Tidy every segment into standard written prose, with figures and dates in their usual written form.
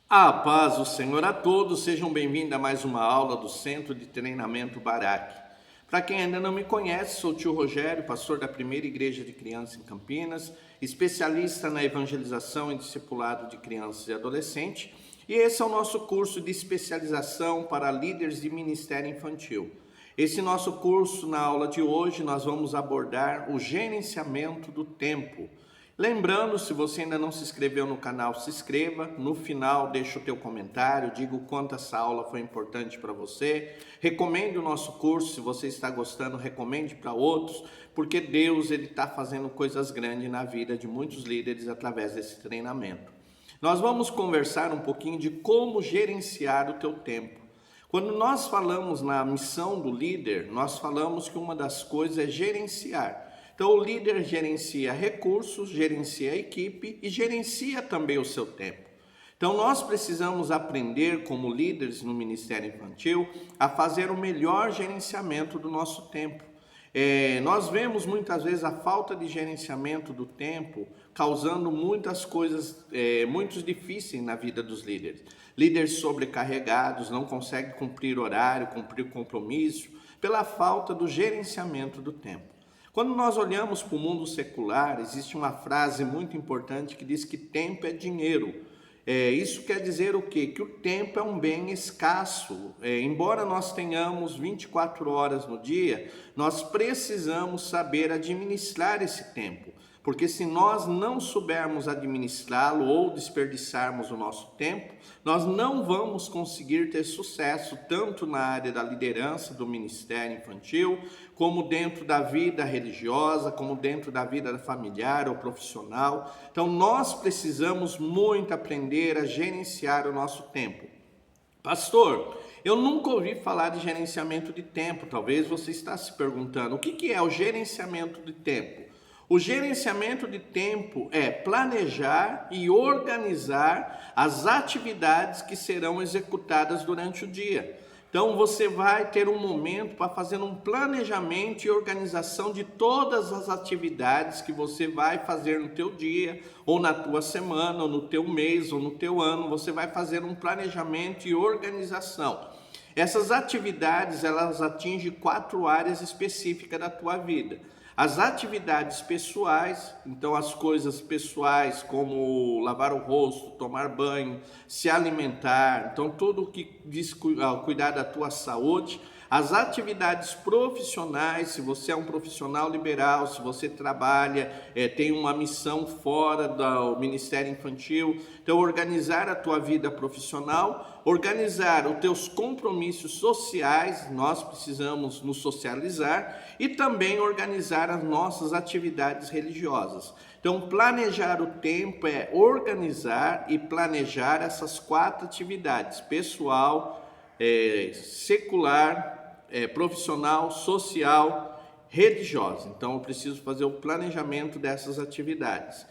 A paz do Senhor a todos, sejam bem-vindos a mais uma aula do Centro de Treinamento Baraque. Para quem ainda não me conhece, sou o tio Rogério, pastor da Primeira Igreja de Crianças em Campinas, especialista na evangelização e discipulado de crianças e adolescentes, e esse é o nosso curso de especialização para líderes de ministério infantil. Esse nosso curso, na aula de hoje, nós vamos abordar o gerenciamento do tempo. Lembrando, se você ainda não se inscreveu no canal, se inscreva. No final, deixa o teu comentário, diga o quanto essa aula foi importante para você. Recomende o nosso curso, se você está gostando, recomende para outros, porque Deus está fazendo coisas grandes na vida de muitos líderes através desse treinamento. Nós vamos conversar um pouquinho de como gerenciar o teu tempo. Quando nós falamos na missão do líder, nós falamos que uma das coisas é gerenciar. Então, o líder gerencia recursos, gerencia a equipe e gerencia também o seu tempo. Então, nós precisamos aprender, como líderes no Ministério Infantil, a fazer o melhor gerenciamento do nosso tempo. Nós vemos muitas vezes a falta de gerenciamento do tempo causando muitas coisas muito difíceis na vida dos líderes. Líderes sobrecarregados, não conseguem cumprir horário, cumprir compromisso, pela falta do gerenciamento do tempo. Quando nós olhamos para o mundo secular, existe uma frase muito importante que diz que tempo é dinheiro. Isso quer dizer o quê? Que o tempo é um bem escasso. Embora nós tenhamos 24 horas no dia, nós precisamos saber administrar esse tempo. Porque se nós não soubermos administrá-lo ou desperdiçarmos o nosso tempo, nós não vamos conseguir ter sucesso tanto na área da liderança do ministério infantil, como dentro da vida religiosa, como dentro da vida familiar ou profissional. Então nós precisamos muito aprender a gerenciar o nosso tempo. Pastor, eu nunca ouvi falar de gerenciamento de tempo. Talvez você está se perguntando, o que é o gerenciamento de tempo? O gerenciamento de tempo é planejar e organizar as atividades que serão executadas durante o dia. Então você vai ter um momento para fazer um planejamento e organização de todas as atividades que você vai fazer no teu dia, ou na tua semana, ou no teu mês, ou no teu ano. Você vai fazer um planejamento e organização. Essas atividades, elas atingem 4 áreas específicas da tua vida. As atividades pessoais, então as coisas pessoais como lavar o rosto, tomar banho, se alimentar, então tudo que diz cuidar da tua saúde. As atividades profissionais, se você é um profissional liberal, se você trabalha, tem uma missão fora do Ministério Infantil, então organizar a tua vida profissional, organizar os teus compromissos sociais, nós precisamos nos socializar, e também organizar as nossas atividades religiosas. Então, planejar o tempo é organizar e planejar essas 4 atividades: pessoal, secular, profissional, social, religiosa. Então eu preciso fazer o planejamento dessas atividades.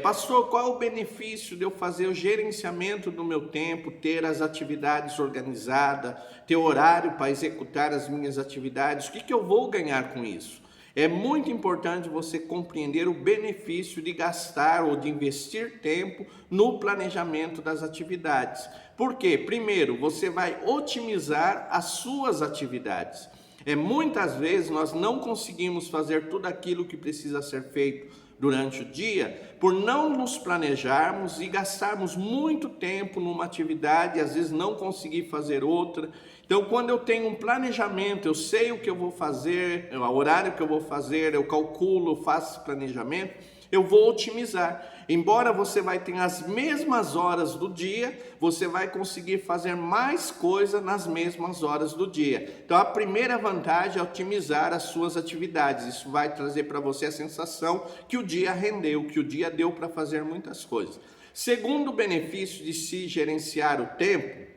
Pastor, qual é o benefício de eu fazer o gerenciamento do meu tempo, ter as atividades organizadas, ter horário para executar as minhas atividades? O que eu vou ganhar com isso? É muito importante você compreender o benefício de gastar ou de investir tempo no planejamento das atividades. Por quê? Primeiro, você vai otimizar as suas atividades. Muitas vezes nós não conseguimos fazer tudo aquilo que precisa ser feito durante o dia por não nos planejarmos e gastarmos muito tempo numa atividade e às vezes não conseguir fazer outra. Então, quando eu tenho um planejamento, eu sei o que eu vou fazer, o horário que eu vou fazer, eu calculo, eu faço esse planejamento, eu vou otimizar. Embora você vai ter as mesmas horas do dia, você vai conseguir fazer mais coisa nas mesmas horas do dia. Então, a primeira vantagem é otimizar as suas atividades. Isso vai trazer para você a sensação que o dia rendeu, que o dia deu para fazer muitas coisas. Segundo benefício de se gerenciar o tempo,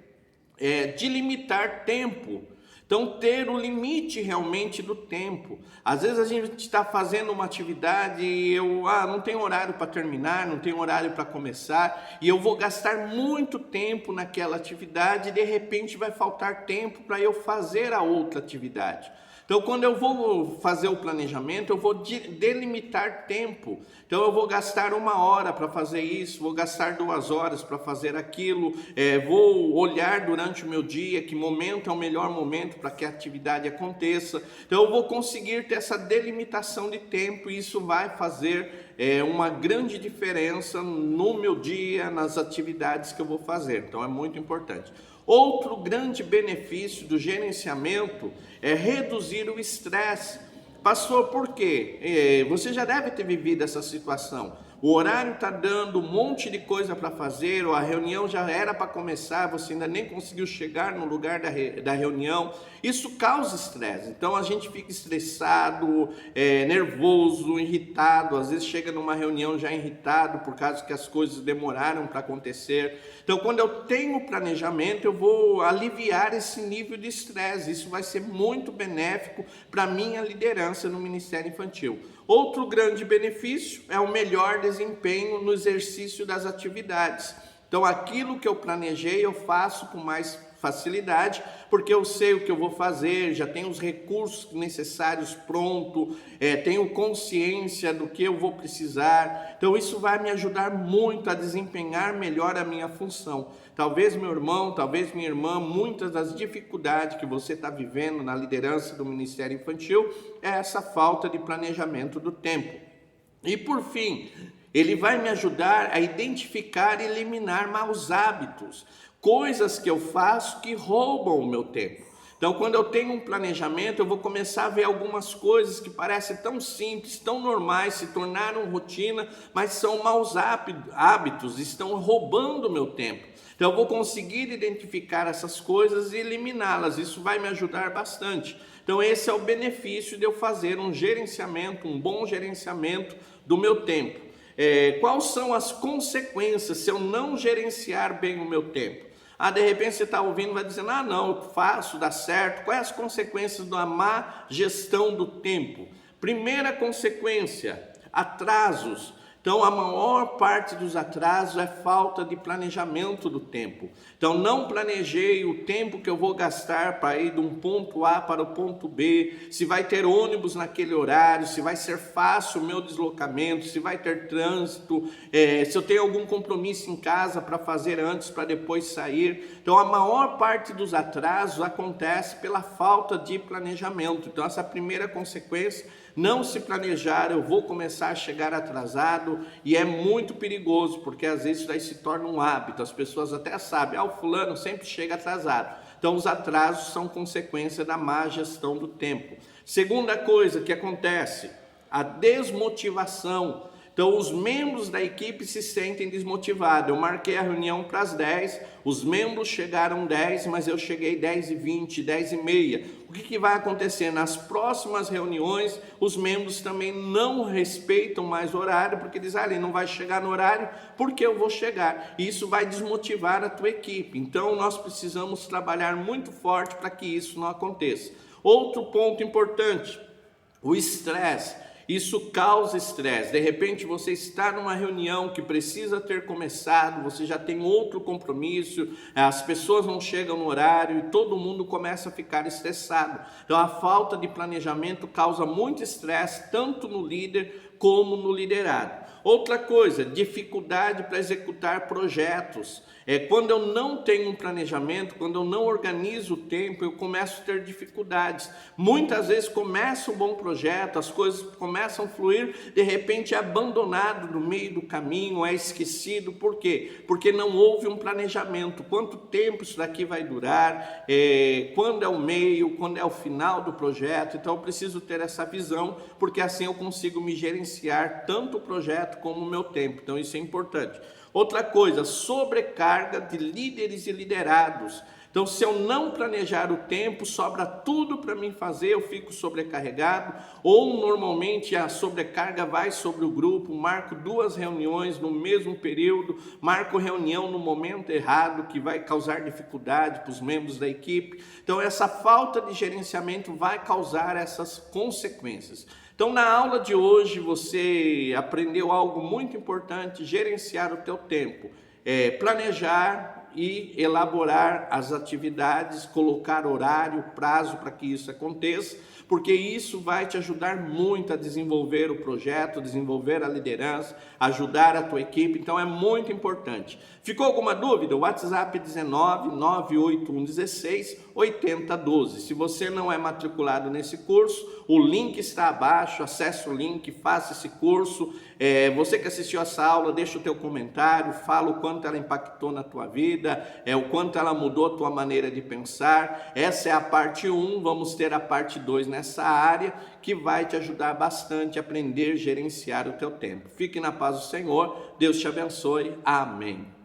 é de limitar tempo. Então, ter o limite realmente do tempo. Às vezes a gente está fazendo uma atividade e eu não tenho horário para terminar, não tenho horário para começar, e eu vou gastar muito tempo naquela atividade e de repente vai faltar tempo para eu fazer a outra atividade. Então, quando eu vou fazer o planejamento, eu vou delimitar tempo. Então, eu vou gastar 1 hora para fazer isso, vou gastar 2 horas para fazer aquilo, vou olhar durante o meu dia que momento é o melhor momento para que a atividade aconteça. Então, eu vou conseguir ter essa delimitação de tempo e isso vai fazer uma grande diferença no meu dia, nas atividades que eu vou fazer. Então, é muito importante. Outro grande benefício do gerenciamento é reduzir o estresse. Pastor, por quê? Você já deve ter vivido essa situação. O horário está dando um monte de coisa para fazer, ou a reunião já era para começar, você ainda nem conseguiu chegar no lugar da reunião. Isso causa estresse. Então a gente fica estressado, nervoso, irritado. Às vezes chega numa reunião já irritado por causa que as coisas demoraram para acontecer. Então, quando eu tenho planejamento, eu vou aliviar esse nível de estresse. Isso vai ser muito benéfico para a minha liderança no Ministério Infantil. Outro grande benefício é o melhor desempenho no exercício das atividades. Então, aquilo que eu planejei, eu faço com mais facilidade, porque eu sei o que eu vou fazer, já tenho os recursos necessários pronto, tenho consciência do que eu vou precisar. Então, isso vai me ajudar muito a desempenhar melhor a minha função. Talvez, meu irmão, talvez minha irmã, muitas das dificuldades que você está vivendo na liderança do Ministério Infantil é essa falta de planejamento do tempo. E por fim, ele vai me ajudar a identificar e eliminar maus hábitos, coisas que eu faço que roubam o meu tempo. Então, quando eu tenho um planejamento, eu vou começar a ver algumas coisas que parecem tão simples, tão normais, se tornaram rotina, mas são maus hábitos, estão roubando o meu tempo. Então, eu vou conseguir identificar essas coisas e eliminá-las. Isso vai me ajudar bastante. Então, esse é o benefício de eu fazer um gerenciamento, um bom gerenciamento do meu tempo. Quais são as consequências se eu não gerenciar bem o meu tempo? De repente você está ouvindo e vai dizendo, não, eu faço, dá certo. Quais as consequências da má gestão do tempo? Primeira consequência, atrasos. Então, a maior parte dos atrasos é falta de planejamento do tempo. Então, não planejei o tempo que eu vou gastar para ir de um ponto A para o ponto B, se vai ter ônibus naquele horário, se vai ser fácil o meu deslocamento, se vai ter trânsito, se eu tenho algum compromisso em casa para fazer antes, para depois sair. Então, a maior parte dos atrasos acontece pela falta de planejamento. Então, essa primeira consequência, não se planejar, eu vou começar a chegar atrasado e é muito perigoso, porque às vezes isso daí se torna um hábito, as pessoas até sabem, o fulano sempre chega atrasado. Então os atrasos são consequência da má gestão do tempo. Segunda coisa que acontece, a desmotivação. Então os membros da equipe se sentem desmotivados. Eu marquei a reunião para as 10, os membros chegaram 10, mas eu cheguei 10h20, 10h30. O que vai acontecer? Nas próximas reuniões, os membros também não respeitam mais o horário, porque dizem, ele não vai chegar no horário, porque eu vou chegar. E isso vai desmotivar a tua equipe. Então nós precisamos trabalhar muito forte para que isso não aconteça. Outro ponto importante, o estresse. Isso causa estresse. De repente você está numa reunião que precisa ter começado, você já tem outro compromisso, as pessoas não chegam no horário e todo mundo começa a ficar estressado. Então a falta de planejamento causa muito estresse, tanto no líder como no liderado. Outra coisa, dificuldade para executar projetos. Quando eu não tenho um planejamento, quando eu não organizo o tempo, eu começo a ter dificuldades. Muitas vezes começa um bom projeto, as coisas começam a fluir, de repente é abandonado no meio do caminho, é esquecido. Por quê? Porque não houve um planejamento. Quanto tempo isso daqui vai durar? Quando é o meio? Quando é o final do projeto? Então eu preciso ter essa visão, porque assim eu consigo me gerenciar tanto o projeto como o meu tempo. Então isso é importante. Outra coisa, sobrecarga de líderes e liderados. Então, se eu não planejar o tempo, sobra tudo para mim fazer, eu fico sobrecarregado, ou normalmente a sobrecarga vai sobre o grupo, marco 2 reuniões no mesmo período, marco reunião no momento errado, que vai causar dificuldade para os membros da equipe. Então, essa falta de gerenciamento vai causar essas consequências. Então, na aula de hoje, você aprendeu algo muito importante, gerenciar o teu tempo, planejar e elaborar as atividades, colocar horário, prazo para que isso aconteça, porque isso vai te ajudar muito a desenvolver o projeto, desenvolver a liderança, ajudar a tua equipe, então é muito importante. Ficou alguma dúvida? O WhatsApp 19 981 16 8012. Se você não é matriculado nesse curso, o link está abaixo, acesse o link, faça esse curso. Você que assistiu essa aula, deixa o teu comentário, fala o quanto ela impactou na tua vida, o quanto ela mudou a tua maneira de pensar. Essa é a parte 1, vamos ter a parte 2 nessa área, que vai te ajudar bastante a aprender a gerenciar o teu tempo. Fique na paz do Senhor, Deus te abençoe, amém.